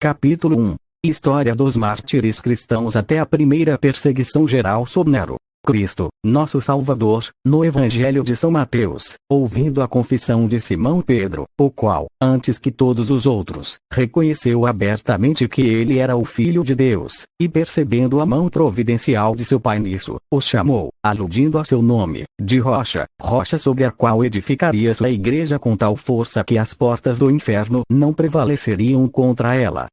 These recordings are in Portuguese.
Capítulo 1. História dos mártires cristãos até a primeira perseguição geral sob Nero. Cristo, nosso Salvador, no Evangelho de São Mateus, ouvindo a confissão de Simão Pedro, o qual, antes que todos os outros, reconheceu abertamente que ele era o Filho de Deus, e percebendo a mão providencial de seu Pai nisso, o chamou, aludindo a seu nome, de rocha sobre a qual edificaria sua igreja com tal força que as portas do inferno não prevaleceriam contra ela.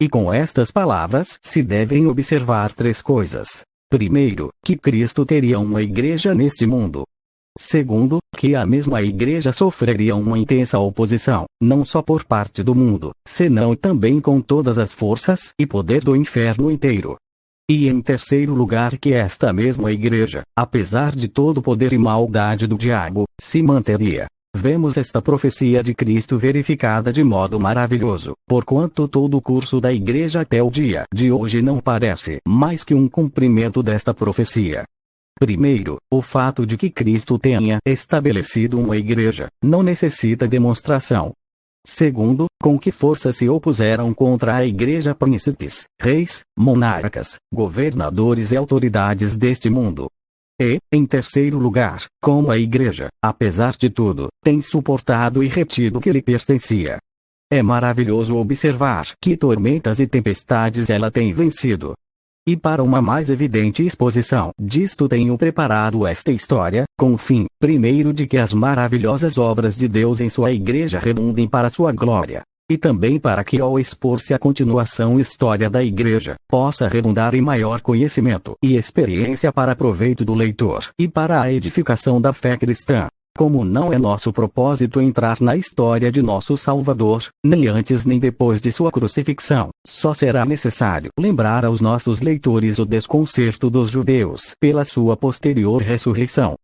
E com estas palavras se devem observar três coisas. Primeiro, que Cristo teria uma igreja neste mundo. Segundo, que a mesma igreja sofreria uma intensa oposição, não só por parte do mundo, senão também com todas as forças e poder do inferno inteiro. E em terceiro lugar que esta mesma igreja, apesar de todo o poder e maldade do diabo, se manteria. Vemos esta profecia de Cristo verificada de modo maravilhoso, porquanto todo o curso da igreja até o dia de hoje não parece mais que um cumprimento desta profecia. Primeiro, o fato de que Cristo tenha estabelecido uma igreja, não necessita demonstração. Segundo, com que força se opuseram contra a igreja príncipes, reis, monarcas, governadores e autoridades deste mundo. E, em terceiro lugar, como a igreja, apesar de tudo, tem suportado e retido o que lhe pertencia. É maravilhoso observar que tormentas e tempestades ela tem vencido. E para uma mais evidente exposição disto tenho preparado esta história, com o fim, primeiro de que as maravilhosas obras de Deus em sua igreja redundem para sua glória. E também para que ao expor-se a continuação história da igreja, possa redundar em maior conhecimento e experiência para proveito do leitor e para a edificação da fé cristã. Como não é nosso propósito entrar na história de nosso Salvador, nem antes nem depois de sua crucifixão, só será necessário lembrar aos nossos leitores o desconcerto dos judeus pela sua posterior ressurreição.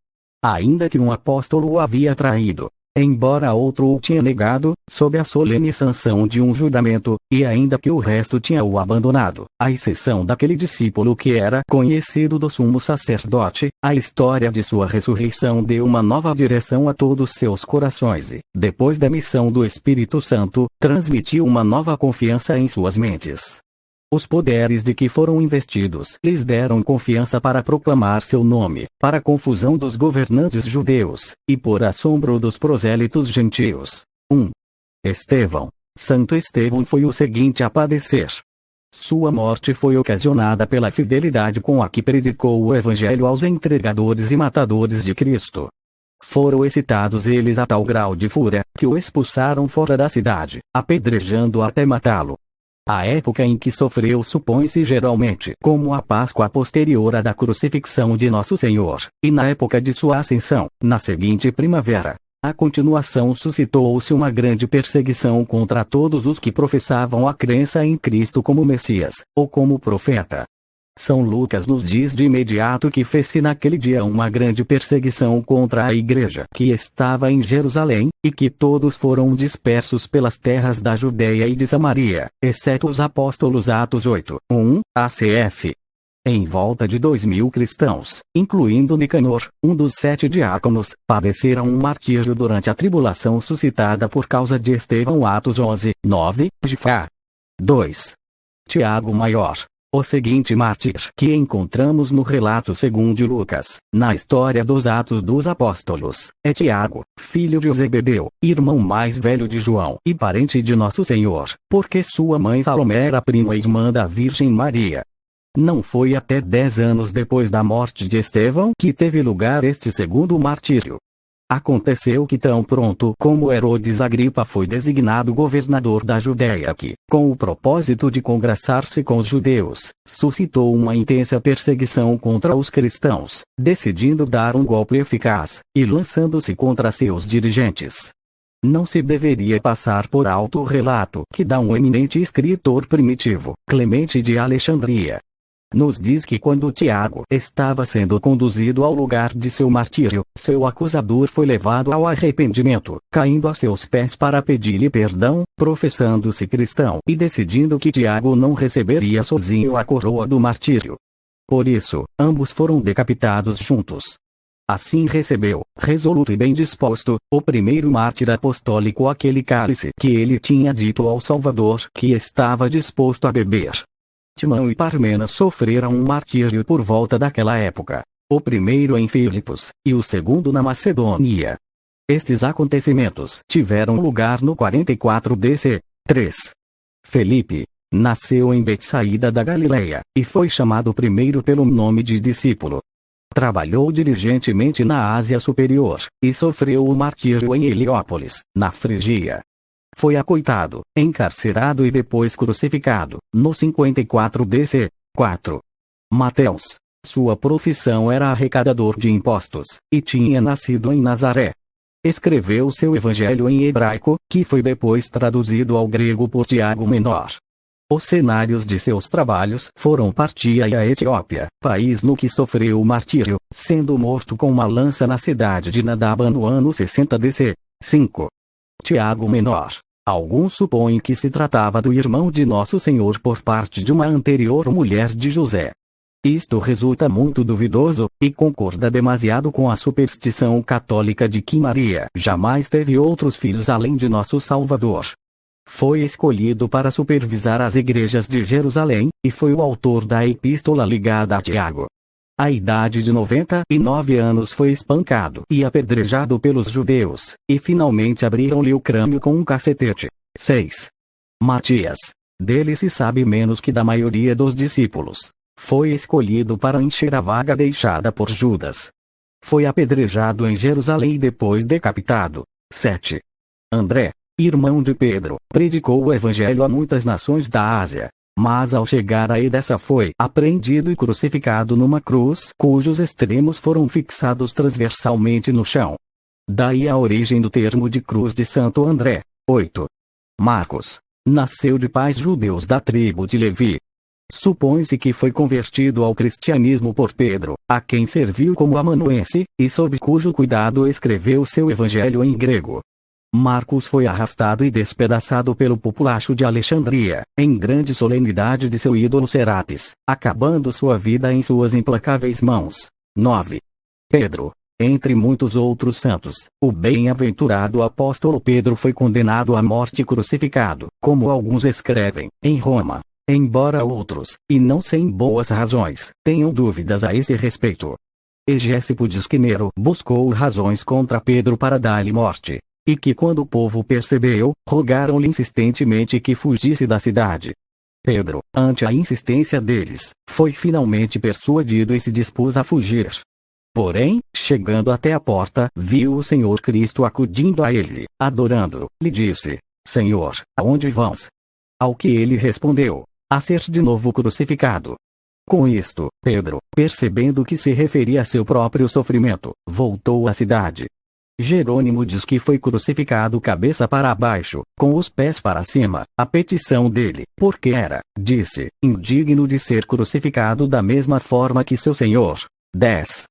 Ainda que um apóstolo o havia traído, embora outro o tinha negado, sob a solene sanção de um juramento, e ainda que o resto tinha o abandonado, à exceção daquele discípulo que era conhecido do sumo sacerdote, a história de sua ressurreição deu uma nova direção a todos seus corações e, depois da missão do Espírito Santo, transmitiu uma nova confiança em suas mentes. Os poderes de que foram investidos lhes deram confiança para proclamar seu nome, para a confusão dos governantes judeus, e por assombro dos prosélitos gentios. 1. Estevão. Santo Estevão foi o seguinte a padecer. Sua morte foi ocasionada pela fidelidade com a que predicou o Evangelho aos entregadores e matadores de Cristo. Foram excitados eles a tal grau de fúria, que o expulsaram fora da cidade, apedrejando até matá-lo. A época em que sofreu supõe-se geralmente como a Páscoa posterior à da crucifixão de Nosso Senhor, e na época de sua ascensão, na seguinte primavera. A continuação suscitou-se uma grande perseguição contra todos os que professavam a crença em Cristo como Messias, ou como profeta. São Lucas nos diz de imediato que fez-se naquele dia uma grande perseguição contra a igreja que estava em Jerusalém, e que todos foram dispersos pelas terras da Judéia e de Samaria, exceto os apóstolos. Atos 8, 1, ACF. Em volta de 2.000 cristãos, incluindo Nicanor, um dos 7 diáconos, padeceram um martírio durante a tribulação suscitada por causa de Estevão. Atos 11, 9, Gifá. 2. Tiago Maior. O seguinte mártir que encontramos no relato segundo Lucas, na história dos Atos dos Apóstolos, é Tiago, filho de Zebedeu, irmão mais velho de João e parente de Nosso Senhor, porque sua mãe Salomé era prima irmã da Virgem Maria. Não foi até 10 anos depois da morte de Estevão que teve lugar este segundo martírio. Aconteceu que tão pronto como Herodes Agripa foi designado governador da Judéia que, com o propósito de congraçar-se com os judeus, suscitou uma intensa perseguição contra os cristãos, decidindo dar um golpe eficaz, e lançando-se contra seus dirigentes. Não se deveria passar por alto o relato que dá um eminente escritor primitivo, Clemente de Alexandria. Nos diz que quando Tiago estava sendo conduzido ao lugar de seu martírio, seu acusador foi levado ao arrependimento, caindo a seus pés para pedir-lhe perdão, professando-se cristão e decidindo que Tiago não receberia sozinho a coroa do martírio. Por isso, ambos foram decapitados juntos. Assim recebeu, resoluto e bem disposto, o primeiro mártir apostólico aquele cálice que ele tinha dito ao Salvador que estava disposto a beber. Timão e Parmenas sofreram um martírio por volta daquela época, o primeiro em Filipos, e o segundo na Macedônia. Estes acontecimentos tiveram lugar no 44 DC. 3. Felipe nasceu em Betsaída da Galileia, e foi chamado primeiro pelo nome de discípulo. Trabalhou diligentemente na Ásia Superior, e sofreu o martírio em Heliópolis, na Frígia. Foi açoitado, encarcerado e depois crucificado, no 54 DC. 4. Mateus. Sua profissão era arrecadador de impostos, e tinha nascido em Nazaré. Escreveu seu evangelho em hebraico, que foi depois traduzido ao grego por Tiago Menor. Os cenários de seus trabalhos foram Partia e a Etiópia, país no que sofreu o martírio, sendo morto com uma lança na cidade de Nadaba no ano 60 DC. 5. Tiago Menor. Alguns supõem que se tratava do irmão de Nosso Senhor por parte de uma anterior mulher de José. Isto resulta muito duvidoso, e concorda demasiado com a superstição católica de que Maria jamais teve outros filhos além de Nosso Salvador. Foi escolhido para supervisar as igrejas de Jerusalém, e foi o autor da epístola ligada a Tiago. À idade de 99 anos foi espancado e apedrejado pelos judeus, e finalmente abriram-lhe o crânio com um cacetete. 6. Matias. Dele se sabe menos que da maioria dos discípulos. Foi escolhido para encher a vaga deixada por Judas. Foi apedrejado em Jerusalém e depois decapitado. 7. André, irmão de Pedro, predicou o evangelho a muitas nações da Ásia. Mas ao chegar a Edessa foi apreendido e crucificado numa cruz cujos extremos foram fixados transversalmente no chão. Daí a origem do termo de cruz de Santo André. 8. Marcos. Nasceu de pais judeus da tribo de Levi. Supõe-se que foi convertido ao cristianismo por Pedro, a quem serviu como amanuense, e sob cujo cuidado escreveu seu evangelho em grego. Marcos foi arrastado e despedaçado pelo populacho de Alexandria, em grande solenidade de seu ídolo Serapis, acabando sua vida em suas implacáveis mãos. 9. Pedro. Entre muitos outros santos, o bem-aventurado apóstolo Pedro foi condenado à morte e crucificado, como alguns escrevem, em Roma. Embora outros, e não sem boas razões, tenham dúvidas a esse respeito. Egésipo diz que Nero buscou razões contra Pedro para dar-lhe morte, e que quando o povo percebeu, rogaram-lhe insistentemente que fugisse da cidade. Pedro, ante a insistência deles, foi finalmente persuadido e se dispôs a fugir. Porém, chegando até a porta, viu o Senhor Cristo acudindo a ele, adorando-o, lhe disse: Senhor, aonde vãs? Ao que ele respondeu: a ser de novo crucificado. Com isto, Pedro, percebendo que se referia a seu próprio sofrimento, voltou à cidade. Jerônimo diz que foi crucificado cabeça para baixo, com os pés para cima, a petição dele, porque era, disse, indigno de ser crucificado da mesma forma que seu Senhor. 10.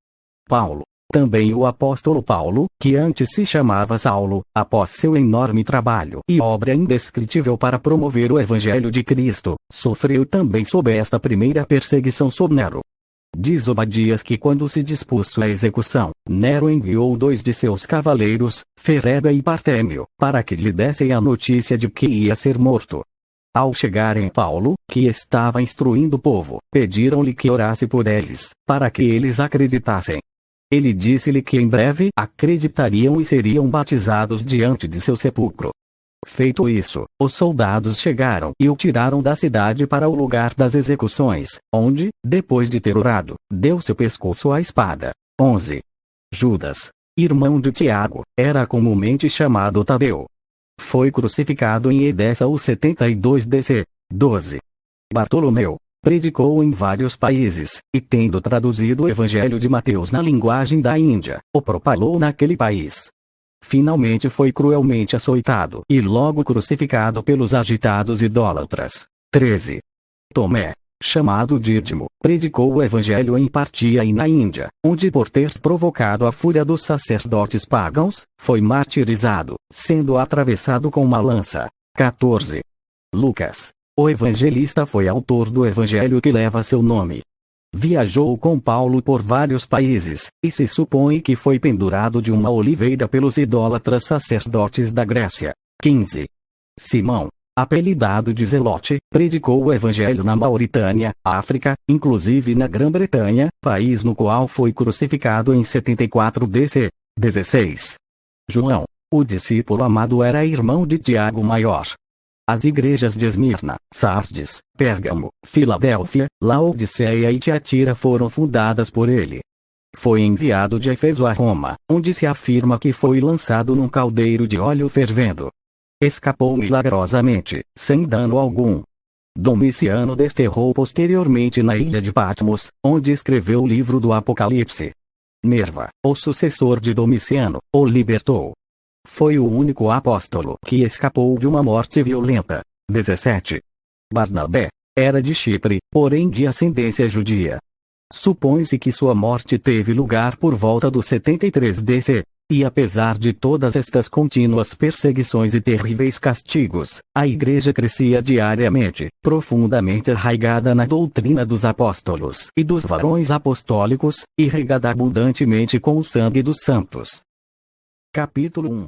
Paulo. Também o apóstolo Paulo, que antes se chamava Saulo, após seu enorme trabalho e obra indescritível para promover o Evangelho de Cristo, sofreu também sob esta primeira perseguição sob Nero. Diz Obadias que quando se dispôs à execução, Nero enviou 2 de seus cavaleiros, Ferega e Partêmio, para que lhe dessem a notícia de que ia ser morto. Ao chegarem Paulo, que estava instruindo o povo, pediram-lhe que orasse por eles, para que eles acreditassem. Ele disse-lhe que em breve acreditariam e seriam batizados diante de seu sepulcro. Feito isso, os soldados chegaram e o tiraram da cidade para o lugar das execuções, onde, depois de ter orado, deu seu pescoço à espada. 11. Judas, irmão de Tiago, era comumente chamado Tadeu. Foi crucificado em Edessa o 72 DC. 12. Bartolomeu. Predicou em vários países, e tendo traduzido o Evangelho de Mateus na linguagem da Índia, o propalou naquele país. Finalmente foi cruelmente açoitado e logo crucificado pelos agitados idólatras. 13. Tomé, chamado Dídimo, predicou o Evangelho em Partia e na Índia, onde por ter provocado a fúria dos sacerdotes pagãos, foi martirizado, sendo atravessado com uma lança. 14. Lucas. O evangelista foi autor do evangelho que leva seu nome. Viajou com Paulo por vários países, e se supõe que foi pendurado de uma oliveira pelos idólatras sacerdotes da Grécia. 15. Simão, apelidado de Zelote, predicou o evangelho na Mauritânia, África, inclusive na Grã-Bretanha, país no qual foi crucificado em 74 DC. 16. João, o discípulo amado, era irmão de Tiago Maior. As igrejas de Esmirna, Sardes, Pérgamo, Filadélfia, Laodiceia e Tiatira foram fundadas por ele. Foi enviado de Éfeso a Roma, onde se afirma que foi lançado num caldeiro de óleo fervendo. Escapou milagrosamente, sem dano algum. Domiciano desterrou posteriormente na ilha de Patmos, onde escreveu o livro do Apocalipse. Nerva, o sucessor de Domiciano, o libertou. Foi o único apóstolo que escapou de uma morte violenta. 17. Barnabé era de Chipre, porém de ascendência judia. Supõe-se que sua morte teve lugar por volta do 73 DC. E apesar de todas estas contínuas perseguições e terríveis castigos, a igreja crescia diariamente, profundamente arraigada na doutrina dos apóstolos e dos varões apostólicos, e regada abundantemente com o sangue dos santos. Capítulo 1.